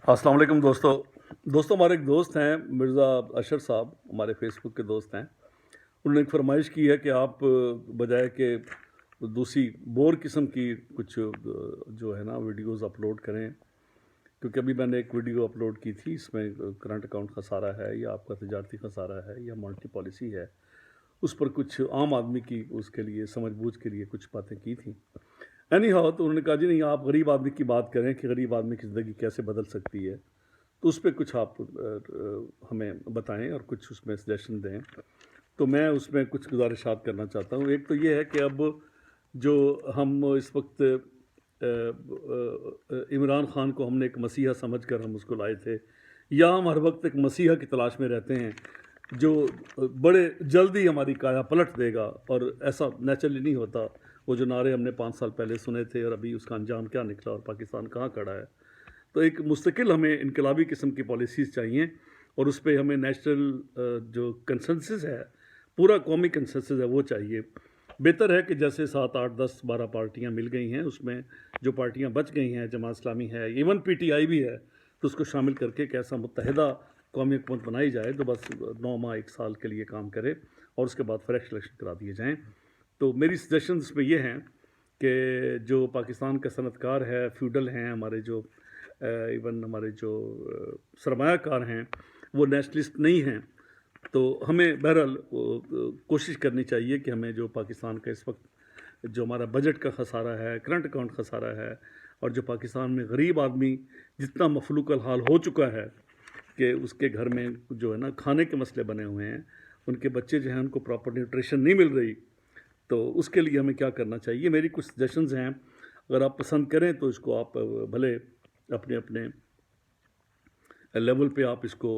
السلام علیکم دوستوں ہمارے ایک دوست ہیں مرزا اشر صاحب، ہمارے فیس بک کے دوست ہیں۔ انہوں نے ایک فرمائش کی ہے کہ آپ بجائے کہ دوسری بور قسم کی کچھ جو ہے نا ویڈیوز اپلوڈ کریں، کیونکہ ابھی میں نے ایک ویڈیو اپلوڈ کی تھی، اس میں کرنٹ اکاؤنٹ خسارہ ہے یا آپ کا تجارتی خسارہ ہے یا مانیٹری پالیسی ہے، اس پر کچھ عام آدمی کی اس کے لیے سمجھ بوجھ کے لیے کچھ باتیں کی تھیں۔ اینی ہاؤ تو انہوں نے کہا جی نہیں، آپ غریب آدمی کی بات کریں کہ غریب آدمی کی زندگی کیسے بدل سکتی ہے، تو اس پہ کچھ آپ ہمیں بتائیں اور کچھ اس میں سجیشن دیں۔ تو میں اس میں کچھ گزارشات کرنا چاہتا ہوں۔ ایک تو یہ ہے کہ اب جو ہم اس وقت عمران خان کو ہم نے ایک مسیحا سمجھ کر ہم اس کو لائے تھے، یا ہم ہر وقت ایک مسیحا کی تلاش میں رہتے ہیں جو بڑے جلدی ہماری کایا پلٹ دے گا، اور ایسا نیچرلی نہیں ہوتا۔ وہ جو نعرے ہم نے 5 سال پہلے سنے تھے اور ابھی اس کا انجام کیا نکلا اور پاکستان کہاں کھڑا ہے، تو ایک مستقل ہمیں انقلابی قسم کی پالیسیز چاہیے، اور اس پہ ہمیں نیشنل جو کنسنسس ہے، پورا قومی کنسنسس ہے، وہ چاہیے۔ بہتر ہے کہ جیسے 7 8 10 12 پارٹیاں مل گئی ہیں، اس میں جو پارٹیاں بچ گئی ہیں، جماعت اسلامی ہے، ایون پی ٹی آئی بھی ہے، تو اس کو شامل کر کے ایک ایسا متحدہ قومی حکومت بنائی جائے جو بس 9 ماہ 1 سال کے لیے کام کرے، اور اس کے بعد فریش الیکشن کرا دیے جائیں۔ تو میری سجیشنز اس میں یہ ہیں کہ جو پاکستان کا صنعت کار ہے، فیوڈل ہیں ہمارے، جو ایون ہمارے جو سرمایہ کار ہیں، وہ نیشنلسٹ نہیں ہیں، تو ہمیں بہرحال کوشش کرنی چاہیے کہ ہمیں جو پاکستان کا اس وقت جو ہمارا بجٹ کا خسارہ ہے، کرنٹ اکاؤنٹ خسارہ ہے، اور جو پاکستان میں غریب آدمی جتنا مفلوق الحال ہو چکا ہے کہ اس کے گھر میں جو ہے نا کھانے کے مسئلے بنے ہوئے ہیں، ان کے بچے جو ہیں ان کو پراپر نیوٹریشن نہیں مل رہی، تو اس کے لیے ہمیں کیا کرنا چاہیے۔ میری کچھ سجیشنز ہیں، اگر آپ پسند کریں تو اس کو آپ بھلے اپنے اپنے لیول پہ آپ اس کو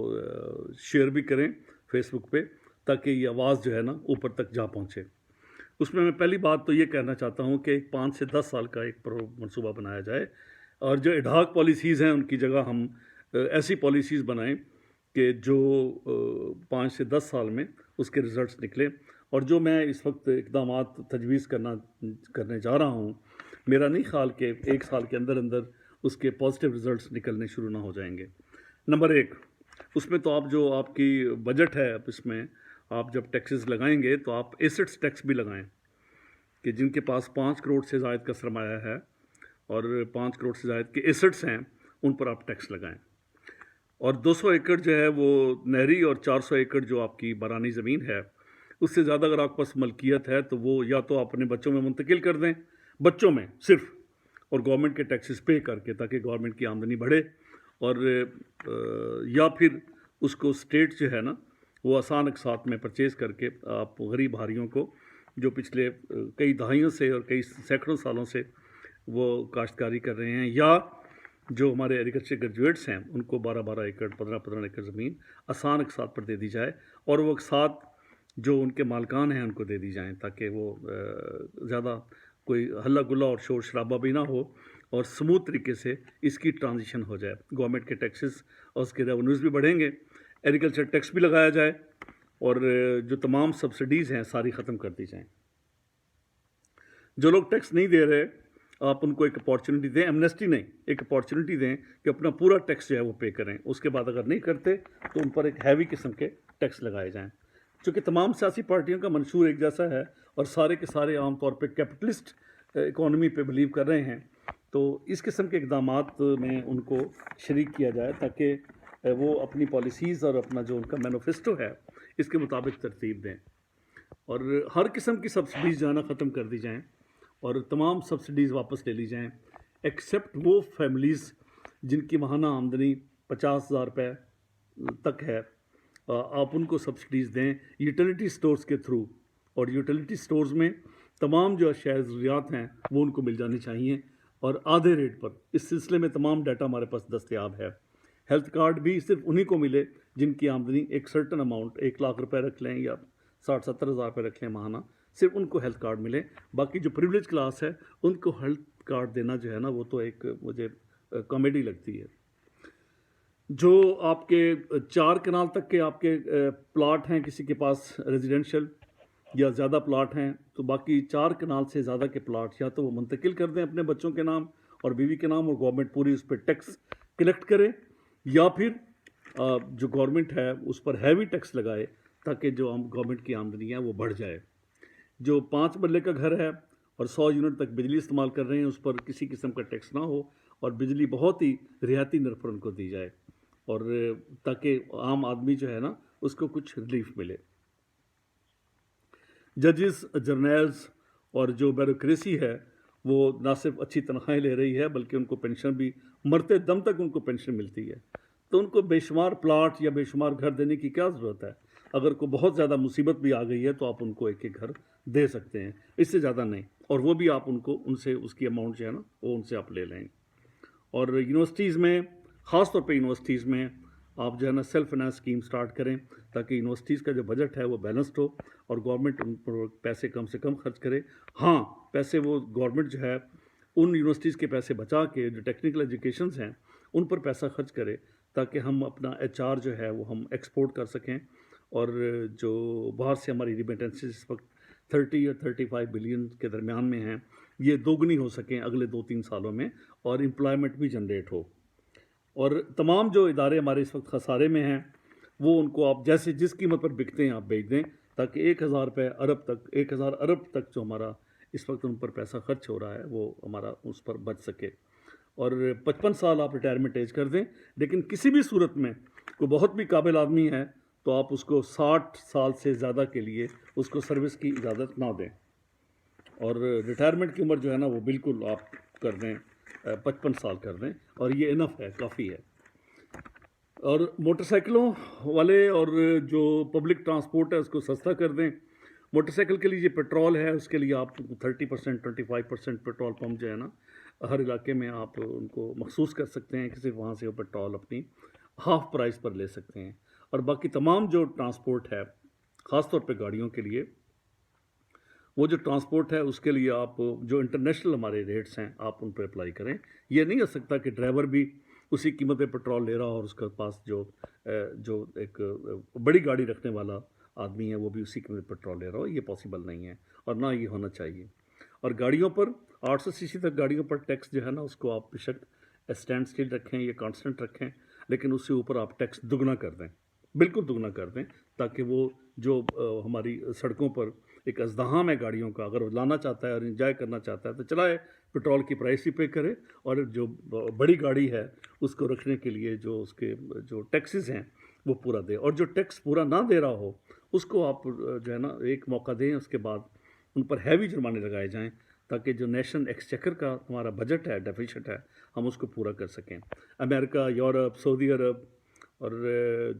شیئر بھی کریں فیس بک پہ، تاکہ یہ آواز جو ہے نا اوپر تک جا پہنچے۔ اس میں پہلی بات تو یہ کہنا چاہتا ہوں کہ ایک 5 سے 10 سال کا ایک منصوبہ بنایا جائے، اور جو ایڈہاک پالیسیز ہیں ان کی جگہ ہم ایسی پالیسیز بنائیں کہ جو 5 سے 10 سال میں اس کے ریزلٹس نکلیں۔ اور جو میں اس وقت اقدامات تجویز کرنے جا رہا ہوں، میرا نہیں خیال کہ 1 سال کے اندر اندر اس کے پازیٹیو ریزلٹس نکلنے شروع نہ ہو جائیں گے۔ نمبر 1، اس میں تو آپ جو آپ کی بجٹ ہے، اس میں آپ جب ٹیکسز لگائیں گے تو آپ ایسٹس ٹیکس بھی لگائیں، کہ جن کے پاس 5 کروڑ سے زائد کا سرمایہ ہے اور 5 کروڑ سے زائد کے ایسٹس ہیں، ان پر آپ ٹیکس لگائیں۔ اور 200 ایکڑ جو ہے وہ نہری، اور 400 ایکڑ جو آپ کی بارانی زمین ہے، اس سے زیادہ اگر آپ کے پاس ملکیت ہے تو وہ یا تو آپ اپنے بچوں میں منتقل کر دیں، بچوں میں صرف، اور گورنمنٹ کے ٹیکسز پے کر کے، تاکہ گورنمنٹ کی آمدنی بڑھے، اور یا پھر اس کو اسٹیٹ جو ہے نا وہ آسان اقساط میں پرچیز کر کے آپ غریب بھائیوں کو جو پچھلے کئی دہائیوں سے اور کئی سینکڑوں سالوں سے وہ کاشتکاری کر رہے ہیں، یا جو ہمارے ایگریکلچر گریجویٹس ہیں، ان کو 12 ایکڑ 15 ایکڑ زمین آسان اقساط پر دے دی جائے، اور وہ اقساط جو ان کے مالکان ہیں ان کو دے دی جائیں، تاکہ وہ زیادہ کوئی ہلہ گلہ اور شور شرابہ بھی نہ ہو، اور سموتھ طریقے سے اس کی ٹرانزیشن ہو جائے۔ گورنمنٹ کے ٹیکسز اور اس کے ریونیوز بھی بڑھیں گے، ایگریکلچر ٹیکس بھی لگایا جائے، اور جو تمام سبسڈیز ہیں ساری ختم کر دی جائیں۔ جو لوگ ٹیکس نہیں دے رہے، آپ ان کو ایک اپارچونٹی دیں، ایمنیسٹی نہیں، ایک اپارچونٹی دیں کہ اپنا پورا ٹیکس جو ہے وہ پے کریں۔ اس کے بعد اگر نہیں کرتے تو ان پر ایک ہیوی قسم کے ٹیکس لگائے جائیں۔ چونکہ تمام سیاسی پارٹیوں کا منشور ایک جیسا ہے، اور سارے کے سارے عام طور پہ کیپٹلسٹ اکانومی پہ بلیو کر رہے ہیں، تو اس قسم کے اقدامات میں ان کو شریک کیا جائے، تاکہ وہ اپنی پالیسیز اور اپنا جو ان کا مینیفیسٹو ہے اس کے مطابق ترتیب دیں، اور ہر قسم کی سبسڈیز جو ہے نا ختم کر دی جائیں، اور تمام سبسڈیز واپس لے لی جائیں، ایکسیپٹ وہ فیملیز جن کی ماہانہ آمدنی 50,000 روپے تک ہے، آپ ان کو سبسڈیز دیں یوٹیلیٹی سٹورز کے تھرو، اور یوٹیلیٹی سٹورز میں تمام جو اشیاء ضروریات ہیں وہ ان کو مل جانی چاہیے، اور آدھے ریٹ پر۔ اس سلسلے میں تمام ڈیٹا ہمارے پاس دستیاب ہے۔ ہیلتھ کارڈ بھی صرف انہی کو ملے جن کی آمدنی ایک سرٹن اماؤنٹ، 1 لاکھ روپے رکھ لیں یا 60-70 ہزار روپے رکھ لیں ماہانہ، صرف ان کو ہیلتھ کارڈ ملے۔ باقی جو پریویلیج کلاس ہے ان کو ہیلتھ کارڈ دینا جو ہے نا وہ تو ایک مجھے کامیڈی لگتی ہے۔ جو آپ کے 4 کنال تک کے آپ کے پلاٹ ہیں کسی کے پاس ریزیڈینشل، یا زیادہ پلاٹ ہیں، تو باقی 4 کنال سے زیادہ کے پلاٹ یا تو وہ منتقل کر دیں اپنے بچوں کے نام اور بیوی کے نام، اور گورنمنٹ پوری اس پہ ٹیکس کلیکٹ کرے، یا پھر جو گورنمنٹ ہے اس پر ہیوی ٹیکس لگائے تاکہ جو گورنمنٹ کی آمدنی ہے وہ بڑھ جائے. جو 5 مرلے کا گھر ہے اور 100 یونٹ تک بجلی استعمال کر رہے ہیں اس پر کسی قسم کا ٹیکس نہ ہو اور بجلی بہت ہی رعایتی نرخ پر ان کو دی جائے، اور تاکہ عام آدمی جو ہے نا اس کو کچھ ریلیف ملے. ججز، جرنیلز اور جو بیوروکریسی ہے وہ نہ صرف اچھی تنخواہیں لے رہی ہے بلکہ ان کو پینشن بھی مرتے دم تک ان کو پینشن ملتی ہے. تو ان کو بے شمار پلاٹ یا بے شمار گھر دینے کی کیا ضرورت ہے؟ اگر کوئی بہت زیادہ مصیبت بھی آ گئی ہے تو آپ ان کو ایک ایک گھر دے سکتے ہیں، اس سے زیادہ نہیں، اور وہ بھی آپ ان کو ان سے اس کی اماؤنٹ جو ہے نا وہ ان سے آپ لے لیں. اور یونیورسٹیز میں، خاص طور پہ یونیورسٹیز میں آپ جو ہے نا سیلف فائنانس اسکیم سٹارٹ کریں تاکہ یونیورسٹیز کا جو بجٹ ہے وہ بیلنسڈ ہو اور گورنمنٹ ان پر پیسے کم سے کم خرچ کرے. ہاں، پیسے وہ گورنمنٹ جو ہے ان یونیورسٹیز کے پیسے بچا کے جو ٹیکنیکل ایجوکیشنز ہیں ان پر پیسہ خرچ کرے تاکہ ہم اپنا HR جو ہے وہ ہم ایکسپورٹ کر سکیں، اور جو باہر سے ہماری ریمیٹنسز اس وقت 30 یا 35 بلین کے درمیان میں ہیں یہ دوگنی ہو سکیں اگلے 2-3 سالوں میں، اور امپلائمنٹ بھی جنریٹ ہو. اور تمام جو ادارے ہمارے اس وقت خسارے میں ہیں وہ ان کو آپ جیسے جس قیمت پر بکتے ہیں آپ بیچ دیں تاکہ 1000 ارب تک جو ہمارا اس وقت ان پر پیسہ خرچ ہو رہا ہے وہ ہمارا اس پر بچ سکے. اور 55 سال آپ ریٹائرمنٹ ایج کر دیں، لیکن کسی بھی صورت میں کوئی بہت بھی قابل آدمی ہے تو آپ اس کو 60 سال سے زیادہ کے لیے اس کو سروس کی اجازت نہ دیں، اور ریٹائرمنٹ کی عمر جو ہے نا وہ بالکل آپ کر دیں 55 سال کر دیں، اور یہ انف ہے، کافی ہے. اور موٹر سائیکلوں والے اور جو پبلک ٹرانسپورٹ ہے اس کو سستا کر دیں. موٹر سائیکل کے لیے جو پیٹرول ہے اس کے لیے آپ 30%، 25% پیٹرول پمپ جو ہے نا ہر علاقے میں آپ ان کو مخصوص کر سکتے ہیں کہ صرف وہاں سے وہ پیٹرول اپنی ہاف پرائز پر لے سکتے ہیں. اور باقی تمام جو ٹرانسپورٹ ہے خاص طور پہ گاڑیوں کے لیے، وہ جو ٹرانسپورٹ ہے اس کے لیے آپ جو انٹرنیشنل ہمارے ریٹس ہیں آپ ان پہ اپلائی کریں. یہ نہیں ہو سکتا کہ ڈرائیور بھی اسی قیمت پہ پیٹرول لے رہا اور اس کے پاس جو ایک بڑی گاڑی رکھنے والا آدمی ہے وہ بھی اسی قیمت پہ پیٹرول لے رہا ہو. یہ پاسبل نہیں ہے اور نہ یہ ہونا چاہیے. اور گاڑیوں پر 800 cc تک گاڑیوں پر ٹیکس جو ہے نا اس کو آپ بے شک اسٹینڈ اسٹل رکھیں یا کانسٹنٹ رکھیں، لیکن اس سے اوپر آپ ٹیکس دگنا کر دیں، بالکل دگنا کر دیں، تاکہ وہ جو ہماری سڑکوں پر ایک ازدحام ہے گاڑیوں کا، اگر وہ لانا چاہتا ہے اور انجوائے کرنا چاہتا ہے تو چلائے، پیٹرول کی پرائس بھی پے کرے، اور جو بڑی گاڑی ہے اس کو رکھنے کے لیے جو اس کے جو ٹیکسز ہیں وہ پورا دے. اور جو ٹیکس پورا نہ دے رہا ہو اس کو آپ جو ہے نا ایک موقع دیں، اس کے بعد ان پر ہیوی جرمانے لگائے جائیں تاکہ جو نیشنل ایکسچیکر کا ہمارا بجٹ ہے، ڈیفیسٹ ہے، ہم اس کو پورا کر سکیں. امریکہ، یورپ، سعودی عرب اور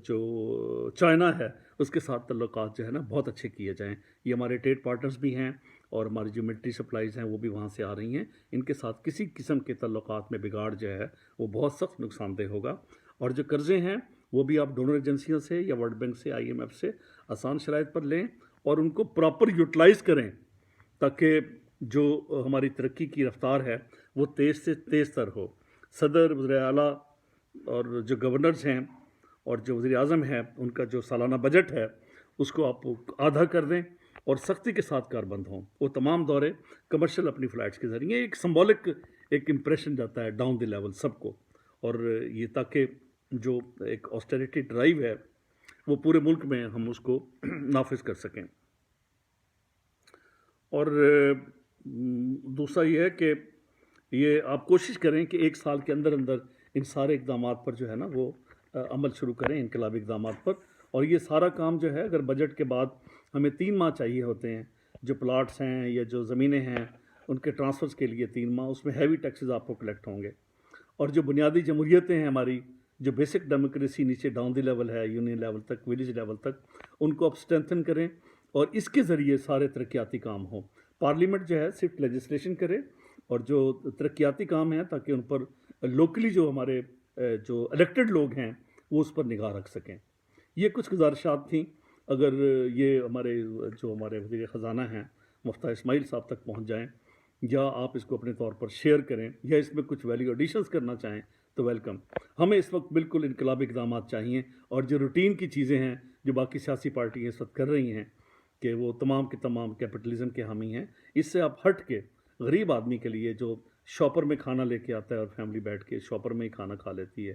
جو چائنا ہے اس کے ساتھ تعلقات جو ہے نا بہت اچھے کیے جائیں. یہ ہمارے ٹریڈ پارٹنرز بھی ہیں اور ہماری جو ملٹری سپلائیز ہیں وہ بھی وہاں سے آ رہی ہیں. ان کے ساتھ کسی قسم کے تعلقات میں بگاڑ جو ہے وہ بہت سخت نقصان دہ ہوگا. اور جو قرضے ہیں وہ بھی آپ ڈونر ایجنسیوں سے یا ورلڈ بینک سے، IMF سے آسان شرائط پر لیں اور ان کو پراپر یوٹیلائز کریں تاکہ جو ہماری ترقی کی رفتار ہے وہ تیز سے تیز تر ہو. صدر، وزیر اعلیٰ اور جو گورنرز ہیں اور جو وزیر اعظم ہے ان کا جو سالانہ بجٹ ہے اس کو آپ آدھا کر دیں اور سختی کے ساتھ کاربند ہوں. وہ تمام دورے کمرشل اپنی فلائٹس کے ذریعے ایک سمبولک ایک امپریشن جاتا ہے ڈاؤن دی لیول سب کو، اور یہ تاکہ جو ایک آسٹیریٹی ڈرائیو ہے وہ پورے ملک میں ہم اس کو نافذ کر سکیں. اور دوسرا یہ ہے کہ یہ آپ کوشش کریں کہ 1 سال کے اندر اندر ان سارے اقدامات پر جو ہے نا وہ عمل شروع کریں، انقلابی اقدامات پر. اور یہ سارا کام جو ہے اگر بجٹ کے بعد ہمیں 3 ماہ چاہیے ہوتے ہیں، جو پلاٹس ہیں یا جو زمینیں ہیں ان کے ٹرانسفرز کے لیے 3 ماہ، اس میں ہیوی ٹیکسز آپ کو کلیکٹ ہوں گے. اور جو بنیادی جمہوریتیں ہیں ہماری، جو بیسک ڈیموکریسی نیچے ڈاؤن دی لیول ہے، یونین لیول تک، ولیج لیول تک، ان کو آپ اسٹرینتھن کریں اور اس کے ذریعے سارے ترقیاتی کام ہوں. پارلیمنٹ جو ہے صرف لیجسلیشن کرے اور جو ترقیاتی کام ہیں تاکہ ان پر لوکلی جو ہمارے جو الیکٹڈ لوگ ہیں وہ اس پر نگاہ رکھ سکیں. یہ کچھ گزارشات تھیں. اگر یہ ہمارے وزیر خزانہ ہیں مفتاح اسماعیل صاحب تک پہنچ جائیں یا آپ اس کو اپنے طور پر شیئر کریں یا اس میں کچھ ویلیو ایڈیشنز کرنا چاہیں تو ویلکم. ہمیں اس وقت بالکل انقلابی اقدامات چاہیے، اور جو روٹین کی چیزیں ہیں جو باقی سیاسی پارٹیاں اس وقت کر رہی ہیں کہ وہ تمام کے تمام کیپٹلزم کے حامی ہیں، اس سے آپ ہٹ کے غریب آدمی کے لیے جو شاپر میں کھانا لے کے آتا ہے اور فیملی بیٹھ کے شاپر میں ہی کھانا کھا لیتی ہے،